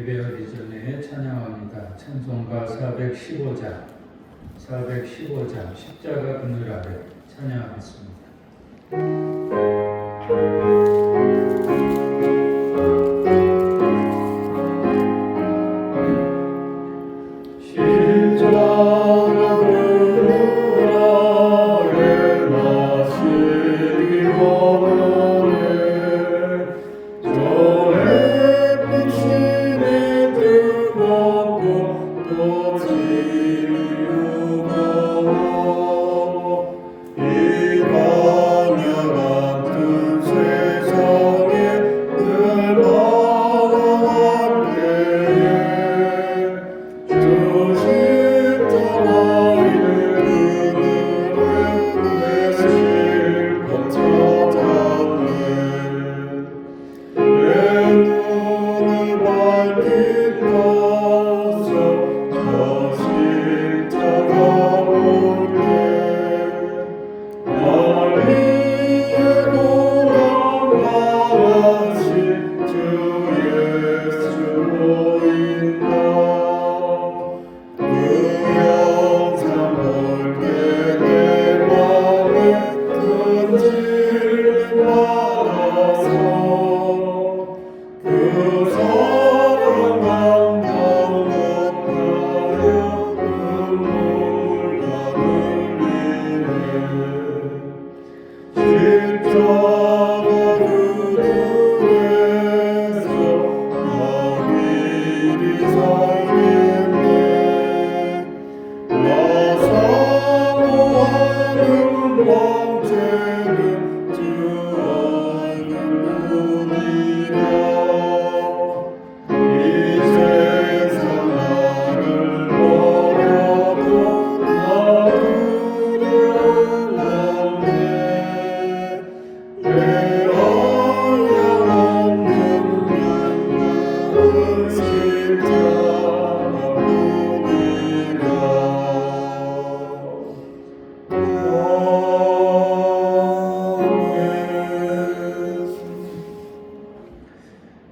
예배하기 전에 찬양합니다. 찬송가 415장 십자가 그늘 아래 찬양하겠습니다.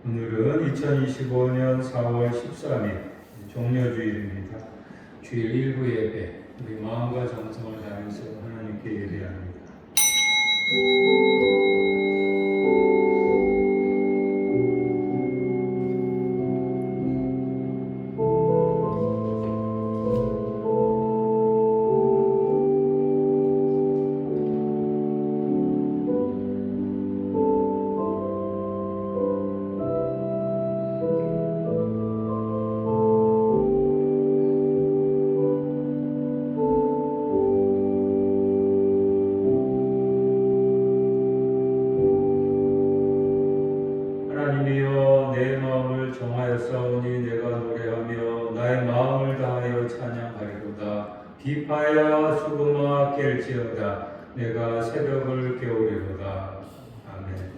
오늘은 2025년 4월 13일 종려주일입니다. 주일 일부 예배, 우리 마음과 정성을 다해서 하나님께 예배합니다. 하나님이여, 내 마음을 정하였사오니 내가 노래하며 나의 마음을 다하여 찬양하리로다. 비파야 수금아 깰지어다. 내가 새벽을 깨우리로다. 아멘.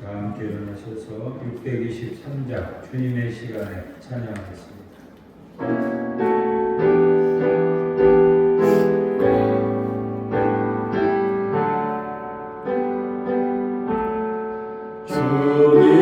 다 함께 일어나셔서 623장 주님의 시간에 찬양하겠습니다. 주님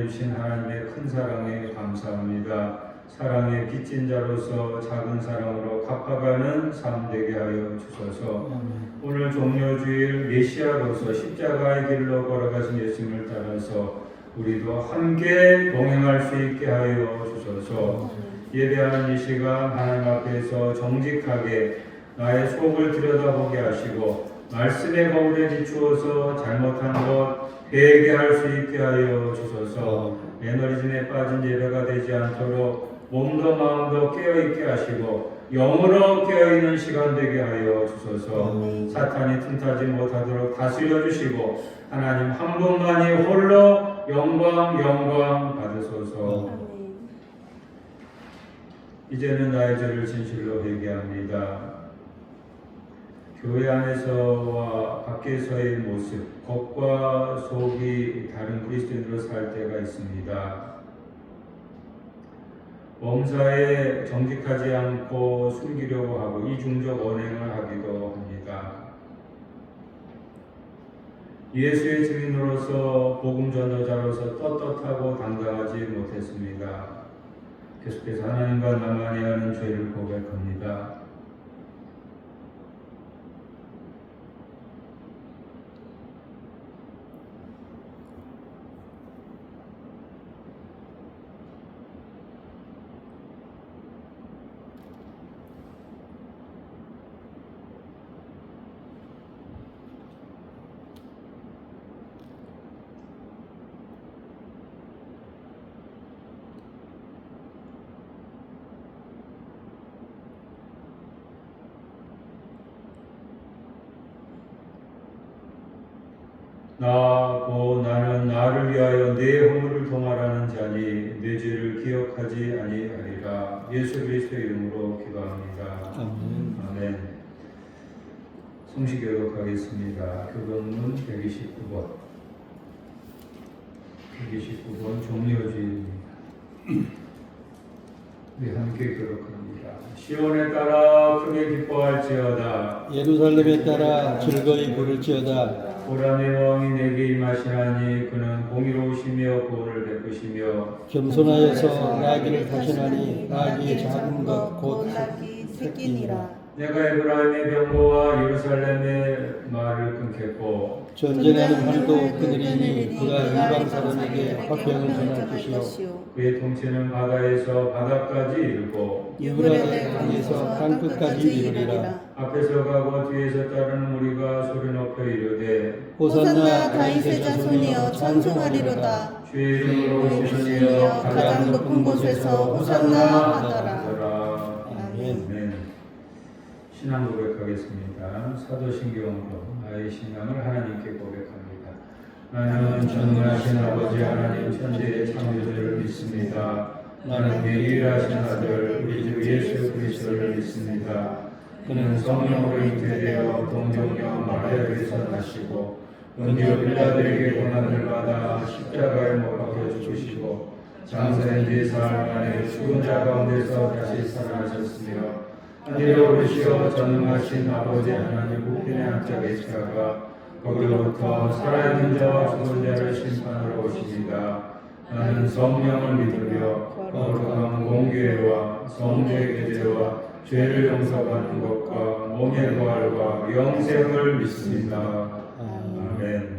주신 하나님의 큰 사랑에 감사합니다. 사랑의 빚진 자로서 작은 사랑으로 갚아가는 삶 되게 하여 주소서. 오늘 종료주일 메시아로서 십자가의 길로 걸어가신 예수님을 따라서 우리도 함께 동행할 수 있게 하여 주소서. 예배하는 이 시간 하나님 앞에서 정직하게 나의 속을 들여다보게 하시고 말씀의 거울에 비추어서 잘못한 것 회개할 수 있게 하여 주소서. 에너지진에 빠진 예배가 되지 않도록 몸도 마음도 깨어있게 하시고 영으로 깨어있는 시간 되게 하여 주소서. 사탄이 틈타지 못하도록 다스려 주시고 하나님 한 분만이 홀로 영광 받으소서. 이제는 나의 죄를 진실로 회개합니다. 교회 안에서와 밖에서의 모습, 겉과 속이 다른 그리스도인으로 살 때가 있습니다. 범사에 정직하지 않고 숨기려고 하고 이중적 언행을 하기도 합니다. 예수의 증인으로서 복음 전도자로서 떳떳하고 당당하지 못했습니다. 계속해서 하나님과 나만이 하는 죄를 고백합니다. 나는 나를 위하여 내 허물을 동할하는 자니 내 죄를 기억하지 아니하리라. 예수 그리스도의 이름으로 기도합니다. 아멘. 성시 교독하겠습니다. 교독문 129번 종려주의입니다. 우리 함께 교독합니다. 시온에 따라 크게 기뻐할지어다. 예루살렘에 따라 즐거이 부를지어다. 보라의 왕이 내게 임하시나니 그는 공의로우시며 구원을 베푸시며 겸손하여서 나귀를 타시나니 나귀의 작은 것 곧 새끼니라. 내가 에브라임의 병거와 예루살렘의 말을 끊겠고 전쟁하는 활도 그들이니 그가 이방 사람에게 화병을 전할 것이요 그의 통치는 바다에서 바다까지 이르고 유브라데 강에서 땅 끝까지 이르리라. 앞에서 가고 뒤에서 따르는 무리가 소리 높여 이르되 호산나 다윗의 자손이여 찬송하리로다. 주의 이름으로 오시는 이여 가장 높은 곳에서 호산나 하더라. 아멘. 신앙 고백하겠습니다. 사도신경으로 나의 신앙을 하나님께 고백합니다. 나는 전능하신 아버지 하나님 천지의 창조주를 믿습니다. 나는 유일하신 아들 우리 주 예수 그리스도를 믿습니다. 그는 성령으로 잉태되어 동정녀 마리아에게서 나시고 본디오 빌라도에게 고난을 받아 십자가에 못 박혀 죽으시고 장사된 뒤 사흘 만에 죽은 자 가운데서 다시 살아나셨으며 하늘에 오르시어 전능하신 아버지 하나님 우편에 앉아 계시다가 거기로부터 살아있는 자와 죽은 자를 심판하러 오십니다. 나는 성령을 믿으며 거룩한 공교회와 성도의 교제와 죄를 용서받는 것과 몸의 부활과 영생을 믿습니다. 아멘.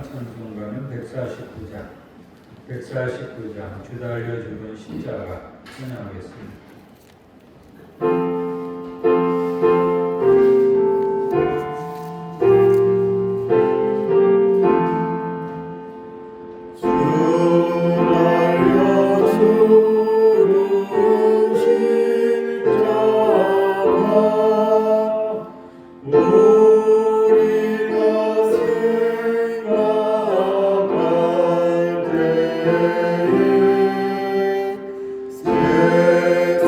찬송가는 149장 주다 알려주던 십자가 찬양하겠습니다. 새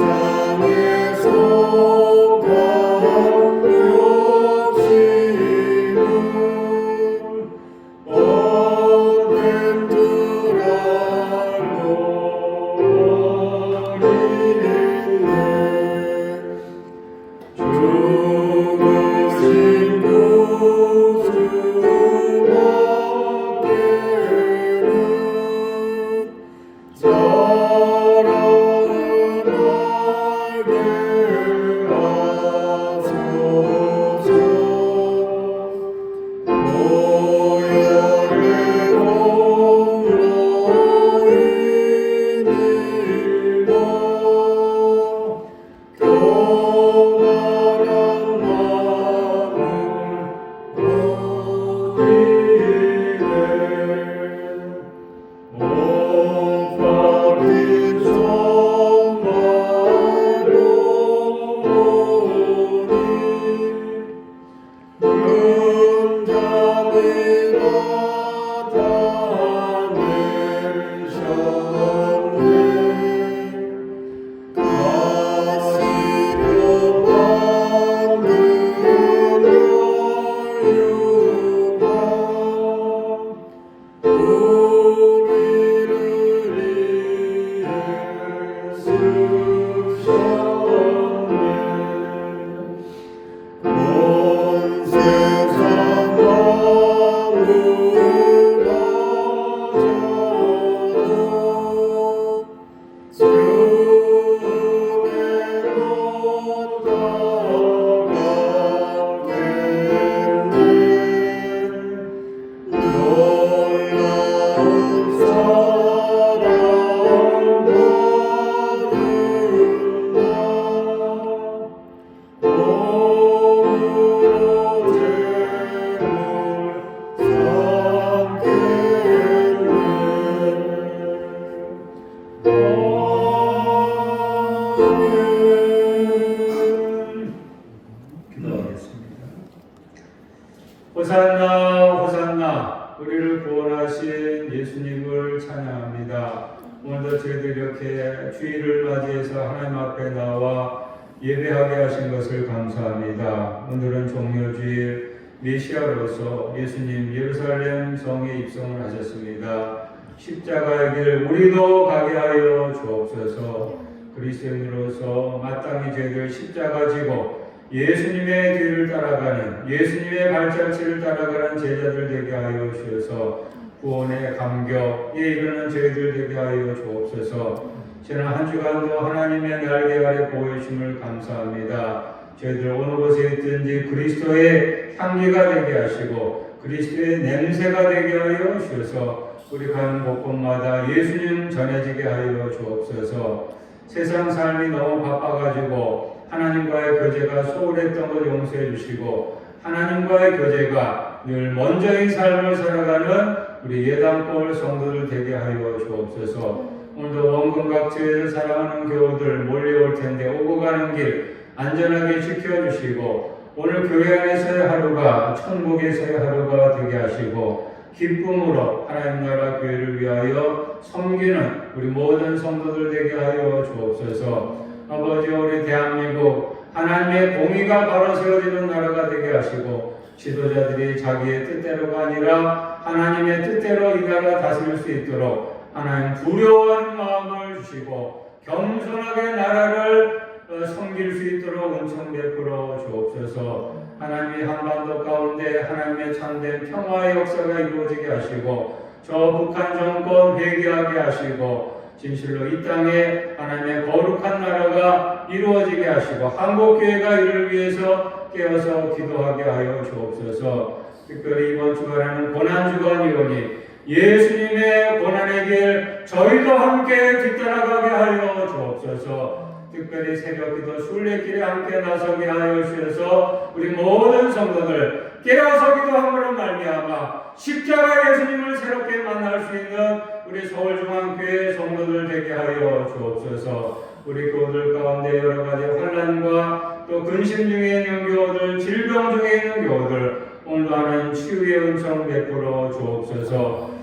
우리를 구원하신 예수님을 찬양합니다. 오늘도 저희들 이렇게 주일을 맞이해서 하나님 앞에 나와 예배하게 하신 것을 감사합니다. 오늘은 종료주일 메시아로서 예수님 예루살렘 성에 입성을 하셨습니다. 십자가의 길 우리도 가게 하여 주옵소서. 그리스도인으로서 마땅히 저희들 십자가 지고 예수님의 뒤를 따라가는, 예수님의 발자취를 따라가는 제자들 되게 하여 주셔서 구원의 감격에 이르는 저희들 되게 하여 주옵소서. 지난 한 주간도 하나님의 날개 아래 보여주심을 감사합니다. 저희들 어느 곳에 있든지 그리스도의 향기가 되게 하시고 그리스도의 냄새가 되게 하여 주셔서 우리 가는 곳곳마다 예수님 전해지게 하여 주옵소서. 세상 삶이 너무 바빠가지고 하나님과의 교제가 소홀했던 것 용서해 주시고 하나님과의 교제가 늘 먼저인 삶을 살아가는 우리 예당골 성도들 되게 하여 주옵소서. 오늘도 원근각지에서 사랑하는 교우들 몰려올 텐데 오고 가는 길 안전하게 지켜주시고 오늘 교회 안에서의 하루가 천국에서의 하루가 되게 하시고 기쁨으로 하나님 나라 교회를 위하여 섬기는 우리 모든 성도들 되게 하여 주옵소서. 아버지 우리 대한민국 하나님의 공의가 바로 세워지는 나라가 되게 하시고 지도자들이 자기의 뜻대로가 아니라 하나님의 뜻대로 이 나라 다스릴 수 있도록 하나님 두려워하는 마음을 주시고 겸손하게 나라를 섬길 수 있도록 은총 베풀어 주옵소서. 하나님이 한반도 가운데 하나님의 참된 평화의 역사가 이루어지게 하시고 저 북한 정권 회개하게 하시고 진실로 이 땅에 하나님의 거룩한 나라가 이루어지게 하시고 한국교회가 이를 위해서 깨어서 기도하게 하여 주옵소서. 특별히 이번 주간에는 고난주간이오니 예수님의 고난의 길 저희도 함께 뒤따라가게 하여 주옵소서. 특별히 새벽기도 순례길에 함께 나서게 하여 주셔서 우리 모든 성도들 깨어서 기도함으로 말미암아 십자가 예수님을 새롭게 만날 수 있는 우리 서울중앙교회 성도들 되게 하여 주옵소서. 우리 교우들 가운데 여러 가지 환난과 또 근심 중에 있는 교우들, 질병 중에 있는 교우들 오늘도 하나님 치유의 은총 베풀어 주옵소서.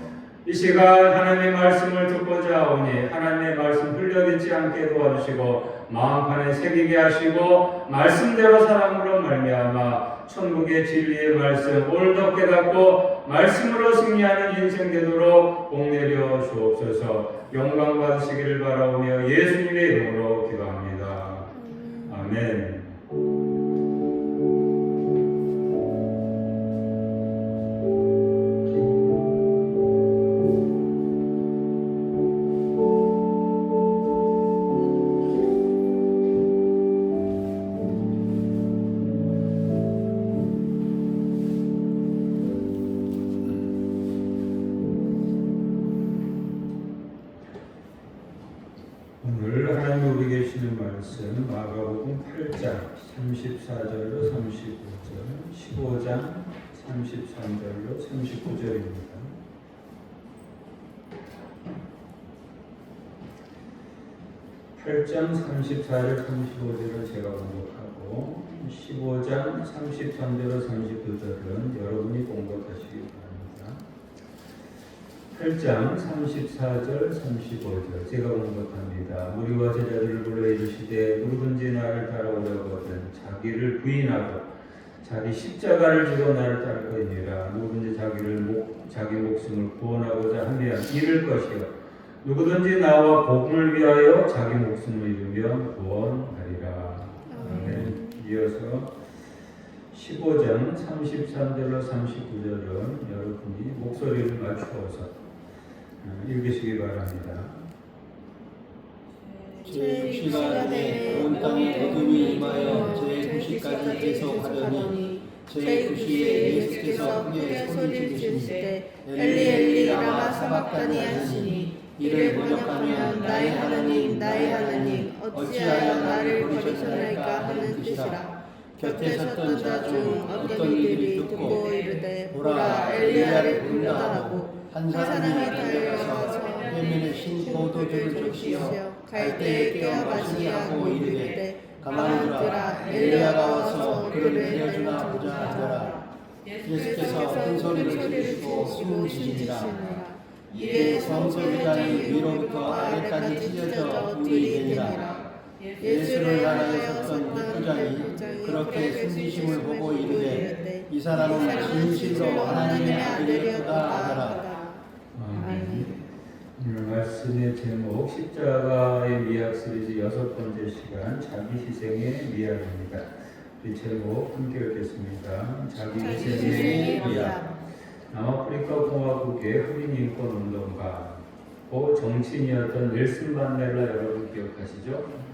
이 시간 하나님의 말씀을 듣고자 하오니 하나님의 말씀 흘려듣지 않게 도와주시고 마음판에 새기게 하시고 말씀대로 사랑으로 말미암아 천국의 진리의 말씀 오늘도 깨닫고 말씀으로 승리하는 인생 되도록 복내려 주옵소서. 영광 받으시기를 바라오며 예수님의 이름으로 기도합니다. 아멘. 오늘 하나님 우리 계시는 말씀 마가복음 8장 34절로 35절, 15장 33절로 39절입니다. 8장 34절 35절은 제가 공독하고 15장 33절로 39절은 여러분이 공독하시기 바랍니다. 8장 34절 35절 제가 공독합니다. 무리와 제자들을 불러 이르시되 누구든지 나를 따라오려거든 자기를 부인하고 자기 십자가를 지고 나를 따르거니와 누구든지 자기 목숨을 구원하고자 하면 잃을 것이요 누구든지 나와 복음을 위하여 자기 목숨을 잃으면 구원하리라. 아멘. 이어서 15장 33절로 39절은 여러분이 목소리를 맞추어서 읽으시기 바랍니다. 제 시간에 온 땅에 어둠이 임하여 제 구시까지 계속하더니 제 구시에 예수께서 크게 소리 지르시되 엘리 엘리 라마 사박다니 하시니 이를 번역하면 나의 하나님 나의 하나님 어찌하여 나를 버리셨나이까 하는 뜻이라. 곁에 섰던 자 중 어떤 이들이 듣고 이르되 보라 엘리야를 부르다 하고 한 사람이 달려가서 해민의 신 포도주를 적시어 갈대에 깨어 마시게 하고 이르되 가만두라 엘리야가 와서 그를 내려주나 보자 하더라. 예수께서 큰 소리를 지르시고 숨을 쉬시니라. 이에 성소유단이 위로부터 아래까지 찢어져 둘이 되니라. 예수를 나라에 섰던 백부장이 그렇게 숨기심을 보고 이르되 이 사람은 진실로 하나님의 아들이었다 하더라. 오늘 말씀의 제목 십자가의 미학 시리즈 6번째 시간 자기 희생의 미학입니다. 이 제목 함께 읽겠습니다. 자기 희생의 미학. 남아프리카 공화국의 흑인 인권 운동가 고 정치인이었던 넬슨 만델라 여러분 기억하시죠?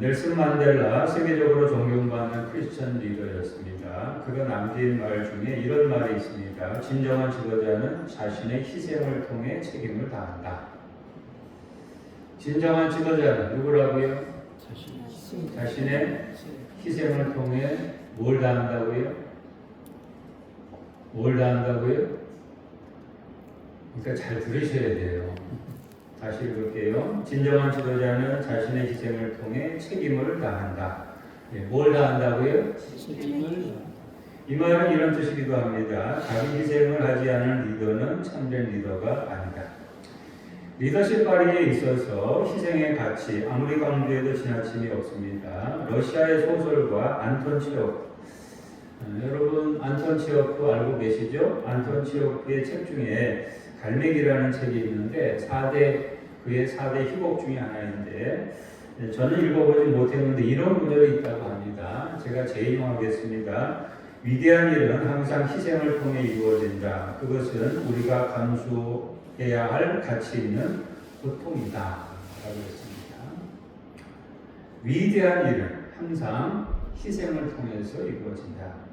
넬슨 만델라 세계적으로 존경받는 크리스천 리더였습니다. 그가 남긴 말 중에 이런 말이 있습니다. 진정한 지도자는 자신의 희생을 통해 책임을 다한다. 진정한 지도자는 누구라고요? 자신의 희생을 통해 뭘 다한다고요? 뭘 다한다고요? 그러니까 잘 들으셔야 돼요. 다시 읽을게요. 진정한 지도자는 자신의 희생을 통해 책임을 다한다. 뭘 다한다고요? 책임을. 이 말은 이런 뜻이기도 합니다. 자기 희생을 하지 않은 리더는 참된 리더가 아니다. 리더십 발휘에 있어서 희생의 가치 아무리 강조해도 지나침이 없습니다. 러시아의 소설가 안톤 치오프, 여러분 안톤 치오프 알고 계시죠? 안톤 치오프의 책 중에 갈매기라는 책이 있는데 그의 4대 희곡 중에 하나인데 저는 읽어보지 못했는데 이런 구절이 있다고 합니다. 제가 재인용하겠습니다. 위대한 일은 항상 희생을 통해 이루어진다. 그것은 우리가 감수해야 할 가치 있는 고통이다. 라고 했습니다. 위대한 일은 항상 희생을 통해서 이루어진다.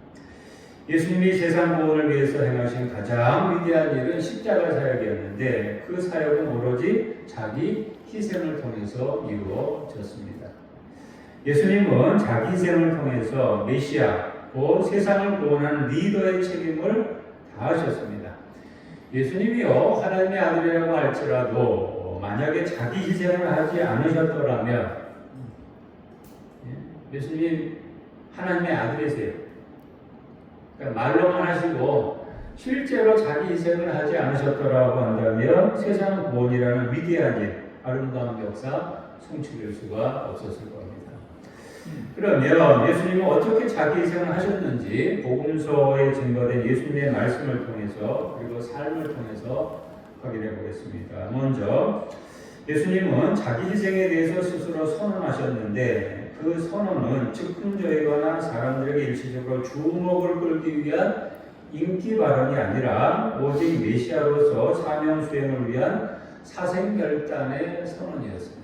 예수님이 세상 구원을 위해서 행하신 가장 위대한 일은 십자가 사역이었는데 그 사역은 오로지 자기 희생을 통해서 이루어졌습니다. 예수님은 자기 희생을 통해서 메시아, 곧 세상을 구원하는 리더의 책임을 다하셨습니다. 예수님이요 하나님의 아들이라고 할지라도 만약에 자기 희생을 하지 않으셨더라면 예수님 하나님의 아들이세요. 그러니까 말로만 하시고 실제로 자기 희생을 하지 않으셨더라고 한다면 세상 구원이라는 위대한 일, 아름다운 역사 성취될 수가 없었을 겁니다. 그러면 예수님은 어떻게 자기 희생을 하셨는지 복음서에 증거된 예수님의 말씀을 통해서 그리고 삶을 통해서 확인해 보겠습니다. 먼저 예수님은 자기 희생에 대해서 스스로 선언하셨는데 그 선언은 즉흥적이거나 사람들에게 일시적으로 주목을 끌기 위한 인기 발언이 아니라 오직 메시아로서 사명 수행을 위한 사생결단의 선언이었습니다.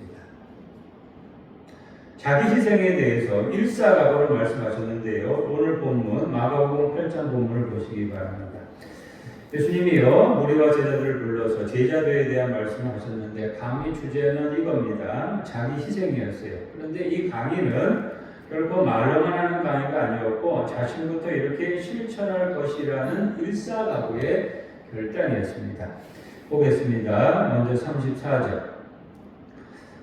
자기 희생에 대해서 일사각오로 말씀하셨는데요. 오늘 본문 마가복음 8장 본문을 보시기 바랍니다. 예수님이요 무리와 제자들을 불러서 제자도에 대한 말씀을 하셨는데 강의 주제는 이겁니다. 자기 희생이었어요. 그런데 이 강의는 결코 말로만 하는 강의가 아니었고 자신부터 이렇게 실천할 것이라는 일사각오의 결단이었습니다. 보겠습니다. 먼저 34절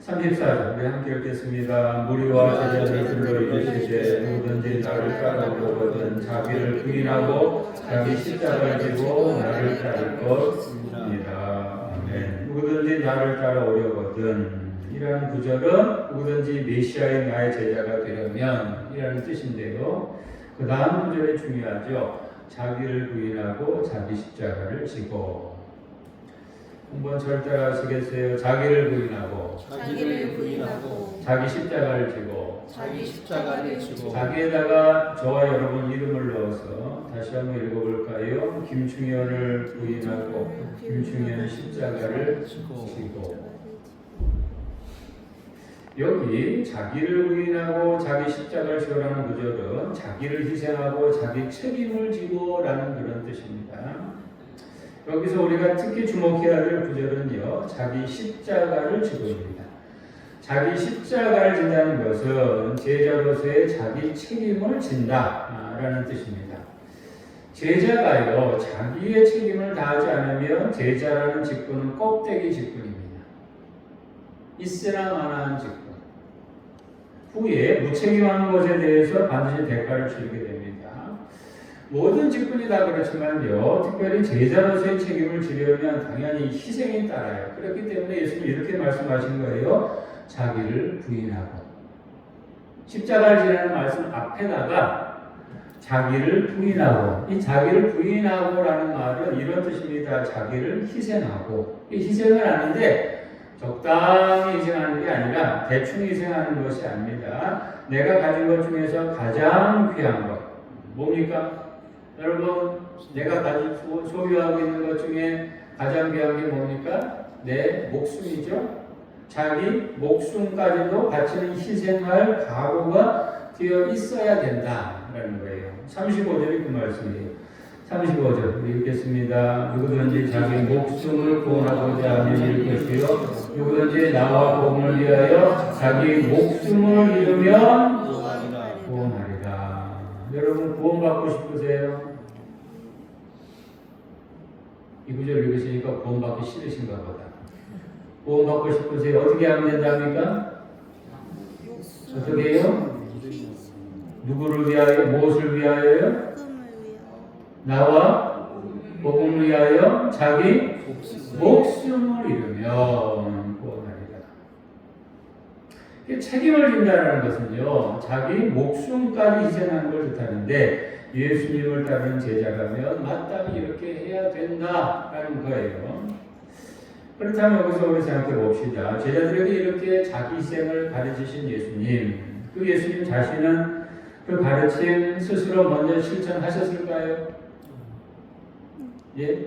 우리 함께 읽겠습니다. 무리와 제자들 불러 이르시되 누구든지 나를 따라오려거든 자기를 부인하고 자기 십자가를 지고 나를 따를 것입니다. 아멘. 누구든지 나를 따라오려거든 이라는 구절은 누구든지 메시아의 나의 제자가 되려면 이라는 뜻인데요. 그 다음 구절이 중요하죠. 자기를 부인하고 자기 십자가를 지고. 한번 절 따라하시겠어요? 자기를 부인하고 자기 십자가를 지고 자기에다가 저와 여러분 이름을 넣어서 다시 한번 읽어볼까요? 김충현을 부인하고 김충현 십자가를 지고. 여기 자기를 부인하고 자기 십자가를 지고라는 구절은 자기를 희생하고 자기 책임을 지고라는 그런 뜻입니다. 여기서 우리가 특히 주목해야 될 구절은요. 자기 십자가를 지고입니다. 자기 십자가를 진다는 것은 제자로서의 자기 책임을 진다라는 뜻입니다. 제자가요. 자기의 책임을 다하지 않으면 제자라는 직분은 껍데기 직분입니다. 있으나 마나한 직분. 후에 무책임한 것에 대해서 반드시 대가를 치르게 됩니다. 모든 직분이 다 그렇지만요. 특별히 제자로서의 책임을 지려면 당연히 희생이 따라요. 그렇기 때문에 예수님이 이렇게 말씀하신 거예요. 자기를 부인하고. 십자가를 지라는 말씀 앞에다가 자기를 부인하고. 이 자기를 부인하고라는 말은 이런 뜻입니다. 자기를 희생하고. 이 희생을 하는데 적당히 희생하는 게 아니라 대충 희생하는 것이 아닙니다. 내가 가진 것 중에서 가장 귀한 것. 뭡니까? 여러분, 내가 가지고 소유하고 있는 것 중에 가장 귀한 게 뭡니까? 내 목숨이죠. 자기 목숨까지도 바치는 희생할 각오가 되어 있어야 된다라는 거예요. 35절이 그 말씀이에요. 35절 읽겠습니다. 누구든지 자기 목숨을 구원하고자 하면 잃을 것이요 누구든지 나와 복음을 위하여 자기 목숨을 잃으면 구원하리라. 여러분 구원받고 싶으세요? 이 구절 읽으시니까 구원받기 싫으신가 보다. 구원받고 싶으세요? 어떻게 하면 된답니까? 어떻게 해요? 누구를 위하여? 무엇을 위하여요? 나와 복음을 위하여 자기 목숨을 잃으면 구원하리라. 책임을 진다는 것은요, 자기 목숨까지 희생하는 걸 뜻하는데 예수님을 따르는 제자라면 마땅히 이렇게 해야 된다라는 거예요. 그렇다면 여기서 우리 생각해 봅시다. 제자들에게 이렇게 자기 희생을 가르치신 예수님, 그 예수님 자신은 그 가르침 스스로 먼저 실천하셨을까요? 예?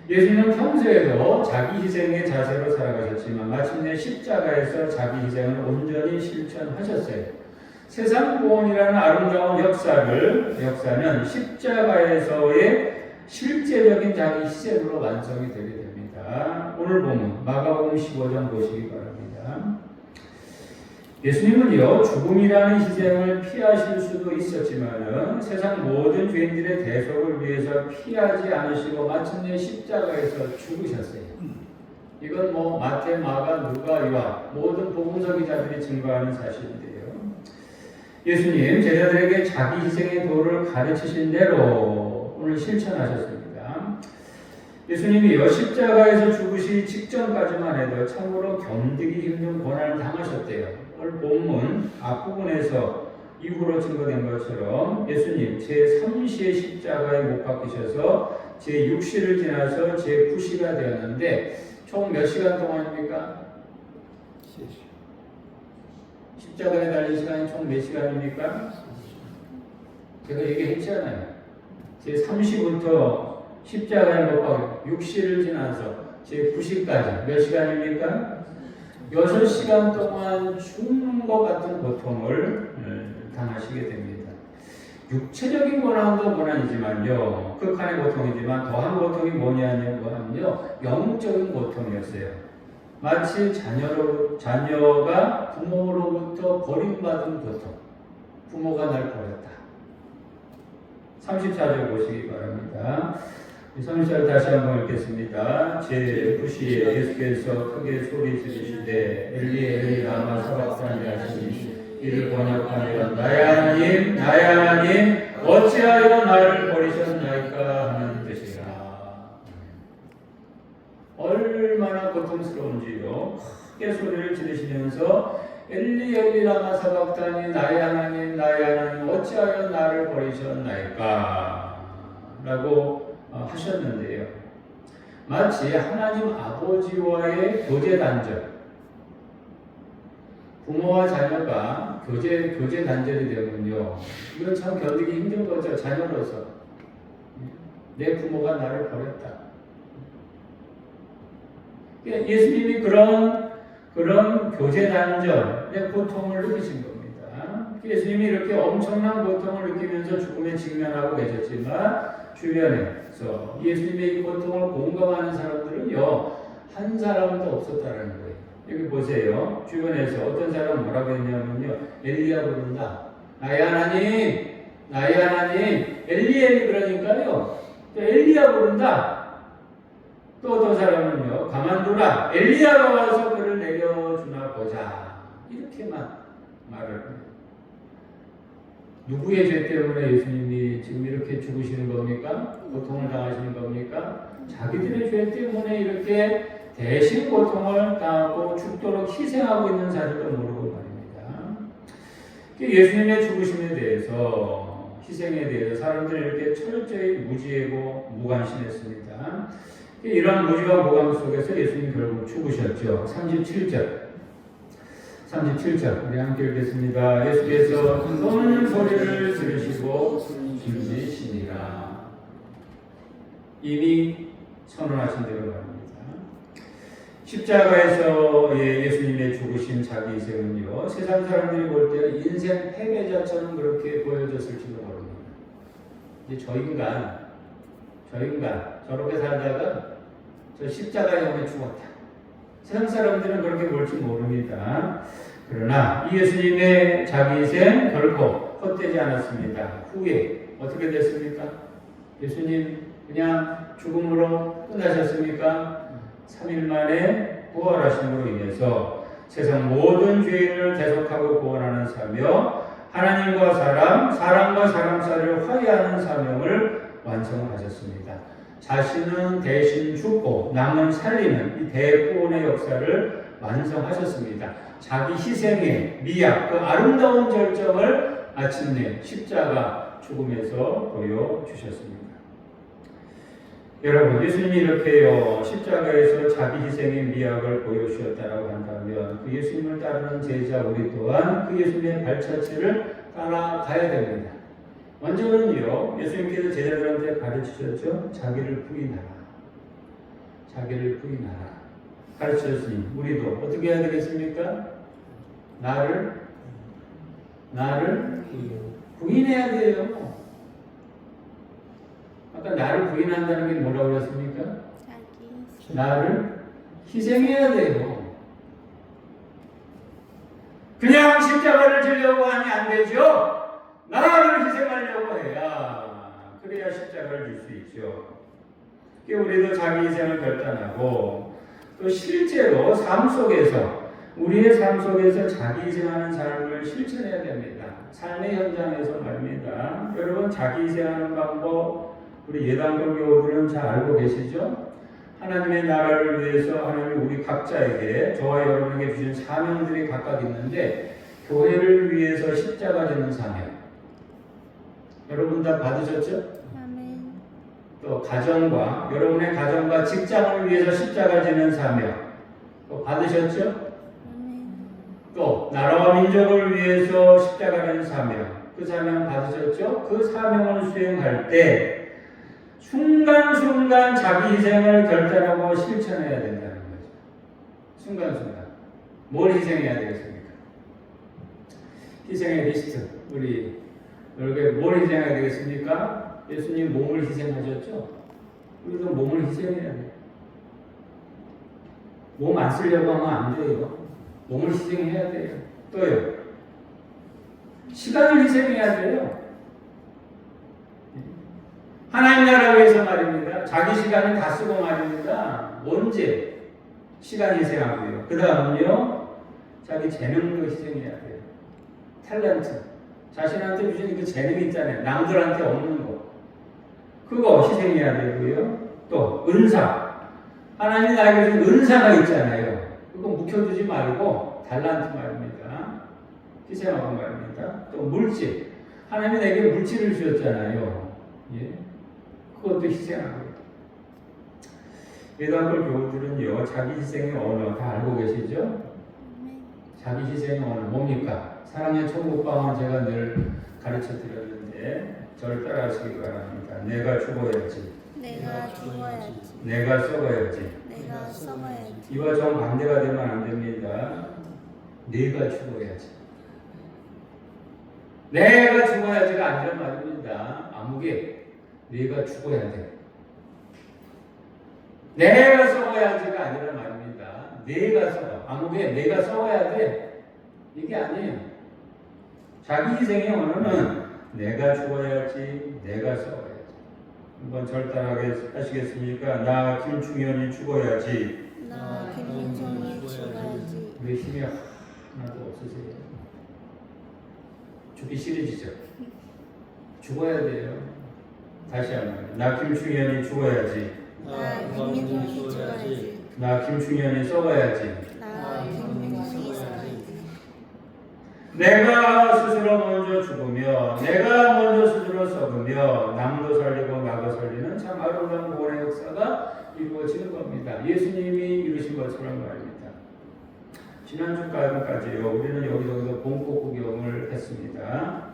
예수님은 평소에도 자기 희생의 자세로 살아가셨지만 마침내 십자가에서 자기 희생을 온전히 실천하셨어요. 세상 구원이라는 아름다운 역사는 십자가에서의 실제적인 자기 희생으로 완성이 되게 됩니다. 오늘 보면 마가복음 15장 보시기 바랍니다. 예수님은요, 죽음이라는 희생을 피하실 수도 있었지만은 세상 모든 죄인들의 대속을 위해서 피하지 않으시고 마침내 십자가에서 죽으셨어요. 이건 마태, 마가, 누가, 요한 모든 복음서 기자들이 증거하는 사실인데요. 예수님 제자들에게 자기 희생의 도를 가르치신 대로 오늘 실천하셨습니다. 예수님이 십자가에서 죽으시기 직전까지만 해도 참으로 견디기 힘든 고난을 당하셨대요. 오늘 본문 앞부분에서 이후로 증거된 것처럼 예수님 제3시의 십자가에 못 박히셔서 제6시를 지나서 제9시가 되었는데 총 몇 시간 동안입니까? 십자가에 달린 시간이 총 몇 시간입니까? 제가 얘기했잖아요. 제3시부터 십자가에 못 박혀 6시를 지나서 제9시까지 몇 시간입니까? 6시간 동안 죽는 것 같은 고통을 당하시게 됩니다. 육체적인 고난도 고난이지만요, 극한의 고통이지만 더한 고통이 뭐냐면요, 영적인 고통이었어요. 마치 자녀가 부모로부터 버림받은 고통. 부모가 날 버렸다. 34절 보시기 바랍니다. 34절 다시 한번 읽겠습니다. 제9시에 예수께서 크게 소리 지르시되 엘리 엘리 라마 사박사니 하시니 이를 번역하면 나의 하나님 나의 하나님 어찌하여 나를 버리셨나이까 하는 뜻이라. 얼마나 고통스러운지요. 크게 소리를 지르시면서 엘리 엘리 라마 사박사니 나의 하나님 나의 하나님 어찌하여 나를 버리셨나이까 라고 하셨는데요. 마치 하나님 아버지와의 교제 단절, 부모와 자녀가 교제 단절이 되면요, 이건 참 견디기 힘든 거죠. 자녀로서 내 부모가 나를 버렸다. 예수님이 그런 교제 단절의 고통을 느끼신 겁니다. 예수님이 이렇게 엄청난 고통을 느끼면서 죽음에 직면하고 계셨지만 주변에서 예수님의 이 고통을 공감하는 사람들은요, 한 사람도 없었다는 거예요. 여기 보세요. 주변에서 어떤 사람은 뭐라고 했냐면요, 엘리야 부른다. 나의 하나님, 나의 하나님, 엘리 그러니까요, 엘리야 부른다. 또 어떤 사람은요, 가만두라. 엘리야가 와서 그를 내려주나 보자. 이렇게만 말을 합니다. 누구의 죄 때문에 예수님이 지금 이렇게 죽으시는 겁니까? 고통을 당하시는 겁니까? 자기들의 죄 때문에 이렇게 대신 고통을 당하고 죽도록 희생하고 있는 사실도 모르고 말입니다. 예수님의 죽으심에 대해서, 희생에 대해서 사람들이 이렇게 철저히 무지하고 무관심했습니다. 이러한 무지와 무관 속에서 예수님 결국 죽으셨죠. 37절 우리 함께 읽겠습니다. 예수께서 큰 소리를 지르시고 죽으시니라. 이미 선언하신 대로 말입니다. 십자가에서 예수님의 죽으심, 자기 희생은요, 세상 사람들이 볼 때 인생 패배자처럼 그렇게 보여졌을지도 모릅니다. 이제 저 인간 저렇게 살다가 저 십자가에 오면 죽었다. 세상 사람들은 그렇게 볼지 모릅니다. 그러나 이 예수님의 자기 희생 결코 헛되지 않았습니다. 후에 어떻게 됐습니까? 예수님 그냥 죽음으로 끝나셨습니까? 3일 만에 부활하심으로 인해서 세상 모든 죄인을 대속하고 구원하는 사명, 하나님과 사람과 사람 사이를 화해하는 사명을 완성을 하셨습니다. 자신은 대신 죽고 남은 살리는 이 대구원의 역사를 완성하셨습니다. 자기 희생의 미학, 그 아름다운 절정을 마침내 십자가 죽음에서 보여주셨습니다. 여러분, 예수님이 이렇게요, 십자가에서 자기 희생의 미학을 보여주셨다라고 한다면 그 예수님을 따르는 제자 우리 또한 그 예수님의 발자취를 따라가야 됩니다. 먼저는요, 예수님께서 제자들한테 가르치셨죠. 자기를 부인하라. 자기를 부인하라. 가르치셨으니 우리도 어떻게 해야 되겠습니까? 나를 부인해야 돼요. 아까 나를 부인한다는 게 뭐라고 그랬습니까? 나를 희생해야 돼요. 그냥 십자가를 지려고 하면 안 되죠. 나를 희생하려고 해야, 그래야 십자가를 줄 수 있죠. 우리도 자기 희생을 결단하고 또 실제로 삶 속에서, 우리의 삶 속에서 자기 희생하는 삶을 실천해야 됩니다. 삶의 현장에서 말입니다. 여러분, 자기 희생하는 방법 우리 예당교 교우들은 잘 알고 계시죠? 하나님의 나라를 위해서 하나님이 우리 각자에게, 저와 여러분에게 주신 사명들이 각각 있는데, 교회를 위해서 십자가 지는 사명 여러분 다 받으셨죠? 아멘. 또 가정과, 여러분의 가정과 직장을 위해서 십자가 지는 사명 또 받으셨죠? 아멘. 또 나라와 민족을 위해서 십자가 지는 사명, 그 사명 받으셨죠? 그 사명을 수행할 때 순간순간 자기 희생을 결단하고 실천해야 된다는 거죠. 순간순간 뭘 희생해야 되겠습니까? 희생의 리스트, 우리 여러분 뭘 희생해야 되겠습니까? 예수님 몸을 희생하셨죠? 우리도 몸을 희생해야 돼요. 몸 안 쓰려고 하면 안 돼요. 몸을 희생해야 돼요. 또요, 시간을 희생해야 돼요. 하나님 나라 위해서 말입니다. 자기 시간을 다 쓰고 말입니다. 언제? 시간 희생하고요. 그 다음은요, 자기 재능도 희생해야 돼요. 탤런트. 자신한테 주신 그 재능이 있잖아요. 남들한테 없는 거. 그거 희생해야 되고요. 또 은사. 하나님이 나에게 주신 은사가 있잖아요. 그거 묵혀두지 말고 달란트 말입니다. 희생하고 말입니다. 또 물질. 하나님이 내게 물질을 주셨잖아요. 예. 그것도 희생하고. 예당골 교우들은요, 자기 희생의 언어 다 알고 계시죠? 자기 희생의 언어 뭡니까? 사랑의 천국방언 제가 늘 가르쳐 드렸는데 저를 따라하시기 바랍니다. 내가 죽어야지. 내가 죽어야지. 내가 썩어야지. 내가 썩어야지. 이와 정반대가 되면 안 됩니다. 내가 죽어야지. 내가 죽어야지가 아니란 말입니다. 아무개 내가 죽어야 돼. 내가 썩어야지가 아니란 말입니다. 내가 썩어. 아무개 내가 썩어야 돼. 이게 아니에요. 자기 희생의 언어는 내가 죽어야지, 내가 썩어야지. 한번 절단하게 하시겠습니까? 나 김충현이 죽어야지. 나 김민정이 죽어야지. 왜 힘이 하나도 없으세요? 죽기 싫으시죠? 죽어야 돼요. 다시 한번. 나 김충현이 죽어야지. 나 김민성이 죽어야지. 나 김충현이 썩어야지. 나 김민성이 썩어야지. 내가 스스로 먼저 죽으며 내가 먼저 스스로 썩으며 남도 살리고 나도 살리는 참 아름다운 구원의 역사가 이루어지는 겁니다. 예수님이 이루신 것처럼 말입니다. 지난주까지요 우리는 여기저기서 봄꽃 구경을 했습니다.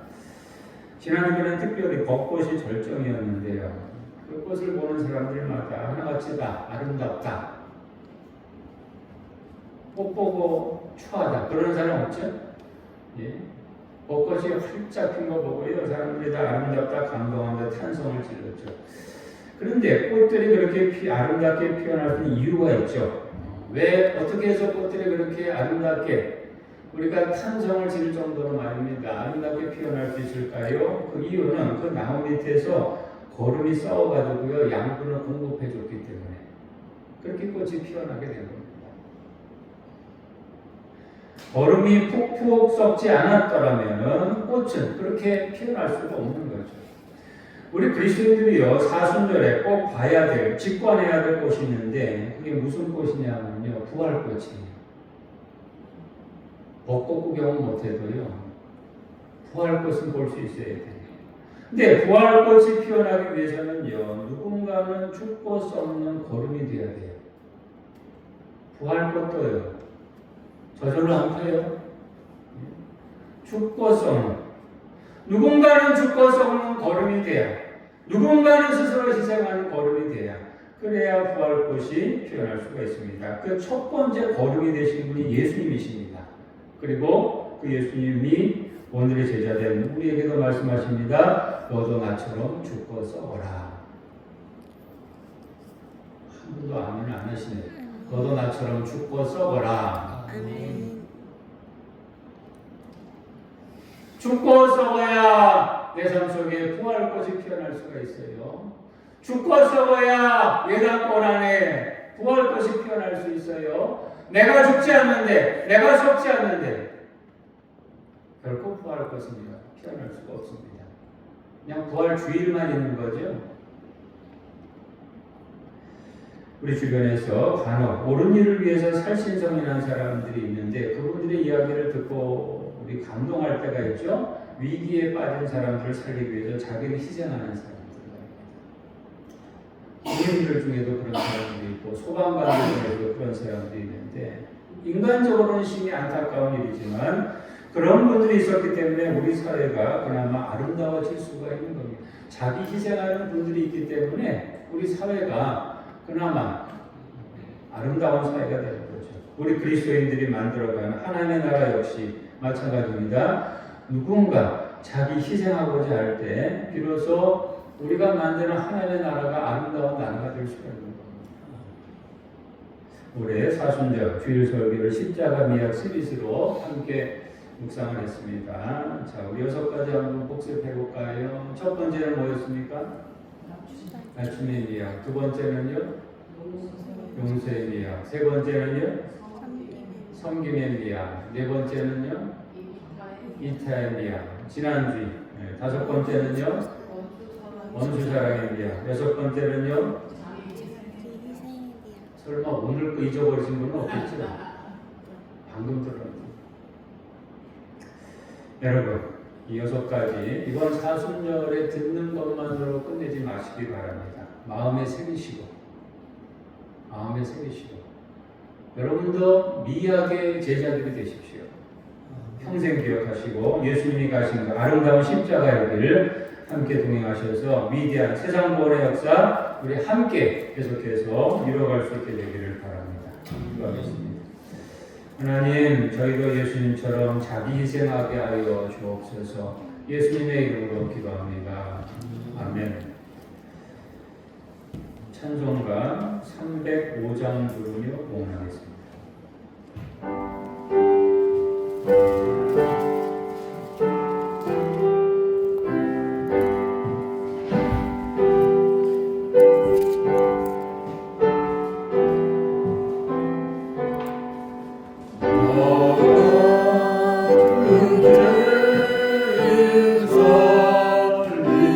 지난주에는 특별히 벚꽃이 절정이었는데요. 그 꽃을 보는 사람들마다 하나같이 다 아름답다, 꽃 보고 추하다 그러는 사람 없죠? 예. 벚꽃이 활짝 핀 거 보고요 사람들이 다 아름답다 감동한다 탄성을 질렀죠. 그런데 꽃들이 그렇게 아름답게 피어날 수 있는 이유가 있죠. 왜 어떻게 해서 꽃들이 그렇게 아름답게 우리가 탄성을 지를 정도로 말입니다 아름답게 피어날 수 있을까요? 그 이유는 그 나무 밑에서 거름이 썩어가지고요 양분을 공급해 줬기 때문에 그렇게 꽃이 피어나게 된 겁니다. 거름이 푹푹 썩지 않았더라면 꽃은 그렇게 피어날 수가 없는 거죠. 우리 그리스도인들이요 사순절에 꼭 봐야 될, 직관해야 될 꽃이 있는데 그게 무슨 꽃이냐면요 부활꽃이에요. 벚꽃 구경은 못해도요 부활꽃은 볼 수 있어야 돼요. 근데 부활꽃이 피어나기 위해서는요 누군가는 죽고 썩는 거름이 돼야 돼요. 부활꽃도요 저절로 안 펴요. 죽고 썩는 누군가는 죽고 썩는 거름이 돼야 누군가는 스스로 희생하는 거름이 돼야 그래야 부활꽃이 피어날 수가 있습니다. 그 첫 번째 거름이 되신 분이 예수님이십니다. 그리고 그 예수님이 오늘의 제자된 우리에게도 말씀하십니다. 너도 나처럼 죽고 썩어라. 한 분도 아멘을 안 하시네요. 너도 나처럼 죽고 썩어라. 아멘. 죽고 썩어야 내 삶 속에 부활꽃이 피어날 수가 있어요. 죽고 썩어야 예단권 안에 부활꽃이 피어날 수 있어요. 내가 죽지 않는데, 내가 썩지 않는데 결코 부활꽃은 피어날 수가 없습니다. 그냥 부활 주일만 있는 거죠. 우리 주변에서 간혹 옳은 일을 위해서 살신성인한 사람들이 있는데 그분들의 이야기를 듣고 우리 감동할 때가 있죠. 위기에 빠진 사람들을 살리기 위해서 자기를 희생하는 사람들, 군인들 중에도 그런 사람들이 있고 소방관들 중에도 그런 사람들이 있는데 인간적으로는 심히 안타까운 일이지만 그런 분들이 있었기 때문에 우리 사회가 그나마 아름다워질 수가 있는 겁니다. 자기 희생하는 분들이 있기 때문에 우리 사회가 그나마 아름다운 사회가 되는 거죠. 우리 그리스도인들이 만들어가는 하나님의 나라 역시 마찬가지입니다. 누군가 자기 희생하고자 할 때 비로소 우리가 만드는 하나님의 나라가 아름다운 나라가 될 수가 있는 겁니다. 올해 사순절 주일 설교를 십자가 미학 시리즈로 함께 묵상을 했습니다. 자, 우리 6가지 한번 복습해 볼까요? 첫 번째는 뭐였습니까? 낮춤의 미학. 두 번째는요? 용서의 미학. 세 번째는요? 섬김의 미학. 네 번째는요? 이타의 미학. 지난주. 다섯 번째는요? 원수사랑의 미학. 여섯 번째는요? 설마 오늘 거 잊어버리신 분은 없겠죠? 방금 들었는데. 여러분, 이 6가지 이번 사순절에 듣는 것만으로 끝내지 마시기 바랍니다. 마음에 새기시고 여러분도 미학의 제자들이 되십시오. 평생 기억하시고 예수님이 가신 그 아름다운 십자가의 길을 함께 동행하셔서 위대한 세상 구원의 역사 우리 함께 계속해서 이뤄갈 수 있게 되기를 바랍니다. 기도하겠습니다. 하나님, 저희도 예수님처럼 자기 희생하게 하여 주옵소서. 예수님의 이름으로 기도합니다. 아멘. 찬송가 305장 부르며 봉헌하겠습니다. 내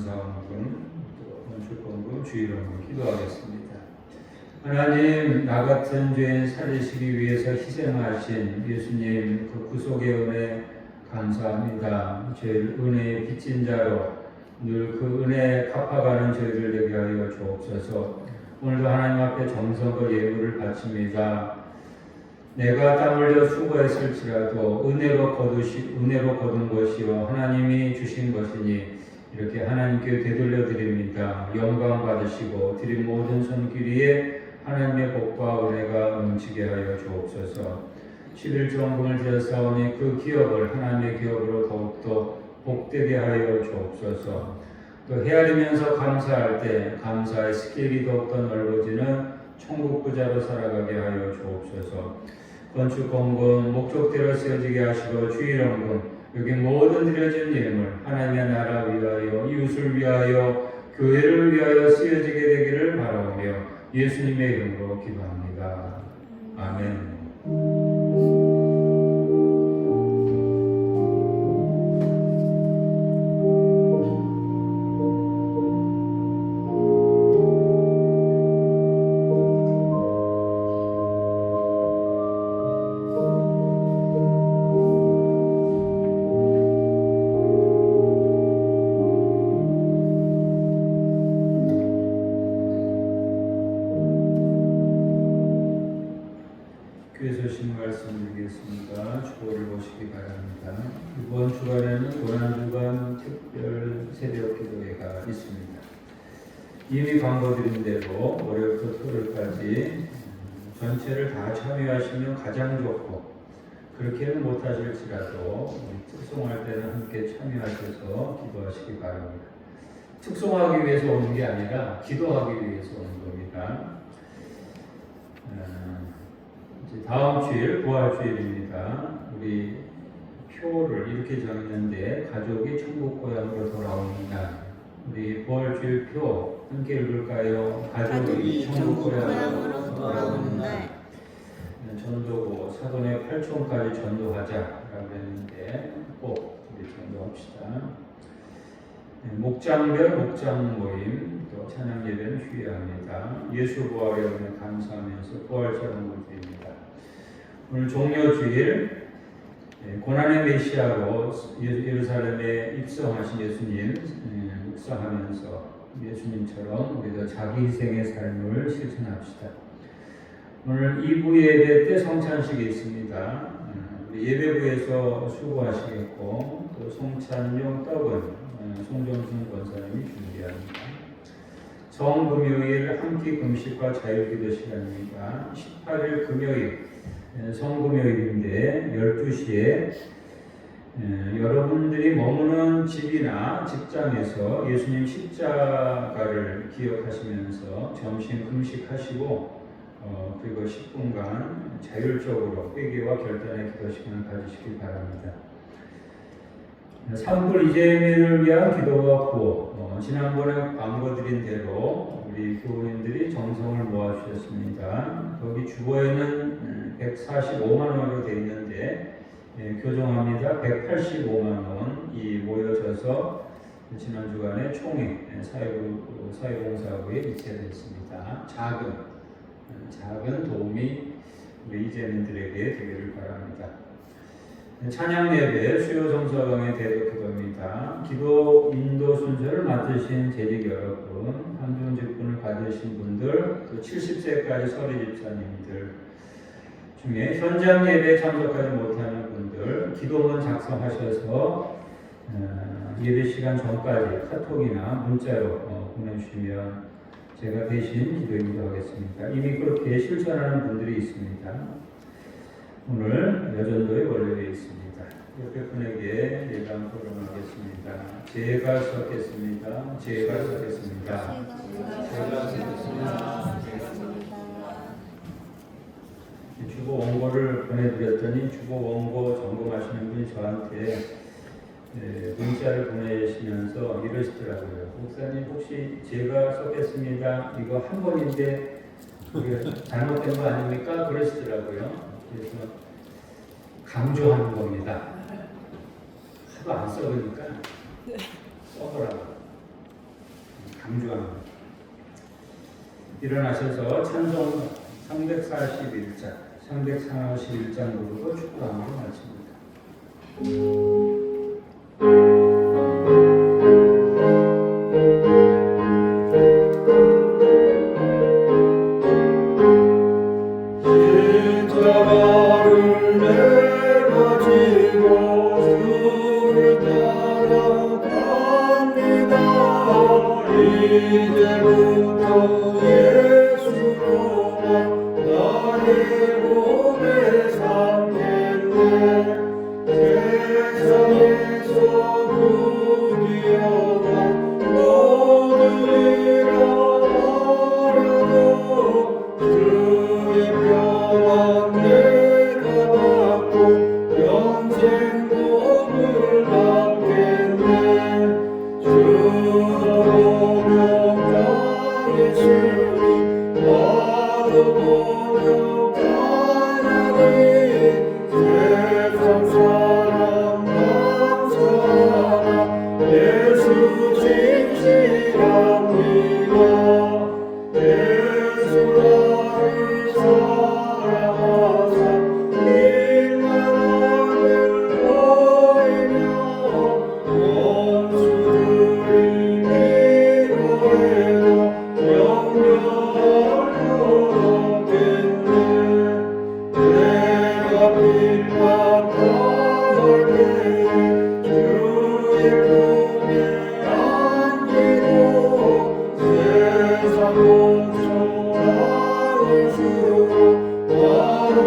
감사원금, 또 건축원금, 주일원금 기도하겠습니다. 하나님, 나 같은 죄인 살리시기 위해서 희생하신 예수님 그 구속의 은혜 감사합니다. 죄를 은혜의 빚진 자로 늘 그 은혜 갚아가는 저희를 되게 하여 주옵소서. 오늘도 하나님 앞에 정성과 예물을 바칩니다. 내가 땀 흘려 수고했을지라도 은혜로 거둔 것이요 하나님이 주신 것이니 이렇게 하나님께 되돌려 드립니다. 영광 받으시고 드린 모든 손길이에 하나님의 복과 은혜가 넘치게 하여 주옵소서. 11조원금을 드렸사오니 그 기업을 하나님의 기업으로 더욱더 복되게 하여 주옵소서. 또 헤아리면서 감사할 때 감사의 스케일이 더욱더 넓어지는 천국 부자로 살아가게 하여 주옵소서. 건축원금 목적대로 쓰여지게 하시고 주일원금 여기 모든 드려진 예물 하나님의 나라 위하여 이웃을 위하여 교회를 위하여 쓰여지게 되기를 바라오며 예수님의 이름으로 기도합니다. 아멘. 교회 소식 말씀드리겠습니다. 주보를 보시기 바랍니다. 이번 주간에는 고난주간 특별 새벽 기도회가 있습니다. 이미 광고드린 대로 월요일부터 토요일까지 전체를 다 참여하시면 가장 좋고 그렇게는 못하실지라도 특송할 때는 함께 참여하셔서 기도하시기 바랍니다. 특송하기 위해서 오는 게 아니라 기도하기 위해서 오는 겁니다. 다음 주일 부활주일입니다. 우리 표를 이렇게 정했는데 가족이 천국 고향으로 돌아오는 날. 우리 부활주일 표 함께 읽을까요? 가족이 천국 고향으로 돌아오는 날. 전도고 사돈의 8촌까지 전도하자라고 했는데 꼭 우리 전도합시다. 목장별 목장 모임 또 찬양 예배는 휴회합니다. 예수 부활에 오늘 감사하면서 부활처럼 드립니다. 오늘 종료주일 고난의 메시아로 예루살렘에 입성하신 예수님 묵상하면서 예수님처럼 우리도 자기 희생의 삶을 실천합시다. 오늘 2부 예배 때 성찬식이 있습니다. 우리 예배부에서 수고하시겠고 또 성찬용 떡은 송정순 권사님이 준비합니다. 성금요일 한끼 금식과 자유기도 시간입니다. 18일 금요일 성금요일인데 12시에 여러분들이 머무는 집이나 직장에서 예수님 십자가를 기억하시면서 점심 금식하시고 그리고 10분간 자율적으로 회개와 결단의 기도 시간을 가지시기 바랍니다. 산불 이재민을 위한 기도와 구호. 지난번에 광고드린 대로 우리 교우님들이 정성을 모아주셨습니다. 거기 주보에는 145만 원으로 되어 있는데 교정합니다. 185만 원이 모여져서 지난 주간에 총회 사회봉사부에 이체됐습니다. 작은 도움이 우리 이재민들에게 되기를 바랍니다. 찬양 예배 수요 성서강의 대도 기도입니다. 기도 인도 순서를 맡으신 재직 여러분, 함중 직분을 받으신 분들, 또 70세까지 서리 집사님들 중에 현장 예배에 참석하지 못하는 분들 기도문 작성하셔서 예배 시간 전까지 카톡이나 문자로 보내주시면 제가 대신 기도 인도하겠습니다. 이미 그렇게 실천하는 분들이 있습니다. 오늘 여전도에 원래되어 있습니다. 옆에 분에게 예감 토론하겠습니다. 제가 섞겠습니다. 제가 섞겠습니다. 주보 원고를 보내드렸더니 주보 원고 점검하시는 분이 저한테 문자를 보내시면서 이러시더라고요. 목사님 혹시 제가 섞겠습니다. 이거 한 번인데 잘못된 거 아닙니까? 그러시더라고요. 그래서 강조하는 겁니다. 하도 안 써보니까 써보라고. 강조합니다. 일어나셔서 찬송 341장 부르고 축도하는 말씀입니다. 십자가를 내가 지고 주를 따라갑니다. 이제부터 예수로만 나의 몸에 삼겠네. 세상에서 부귀영화 모두 잃어버려도 주의 평안 내가 받고 영생 복을 받겠네. 주도 목욕하게 주니 나도 목욕하나니 세상 사람 감사하나 예수 진실합니다. 예수 나를 사랑하사 인간을 보이며 원수들이 미워해도 영광을 얻겠네. 내가 핍박당할 때에 주의 품에 안기고 세상 공평함을 주고 나를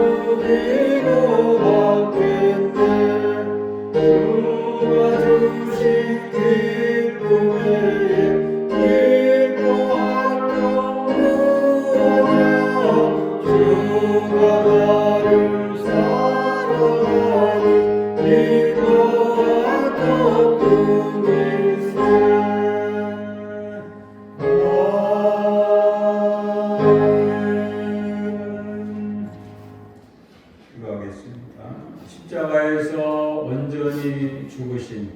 위로받겠네. 주가 주신 기쁨 외에 기뻐할 것 무엇이냐. 주가 나를 사랑하니 기뻐할 것뿐일세. 기도하겠습니다. 십자가에서 온전히 죽으신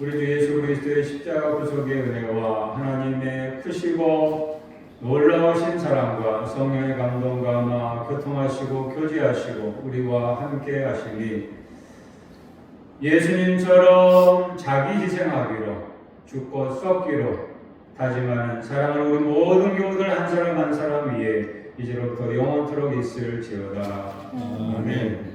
우리 주 예수 그리스도의 십자가 구속의 은혜와 하나님의 크시고 놀라우신 사랑과 성령의 감동과 아마 교통하시고 교제하시고 우리와 함께 하시니 예수님처럼 자기 희생하기로 죽고 썩기로 다짐하는 사랑을 우리 모든 교우들 한 사람 한 사람 위에 이제로부터 영원토록 있을지어다. 아멘.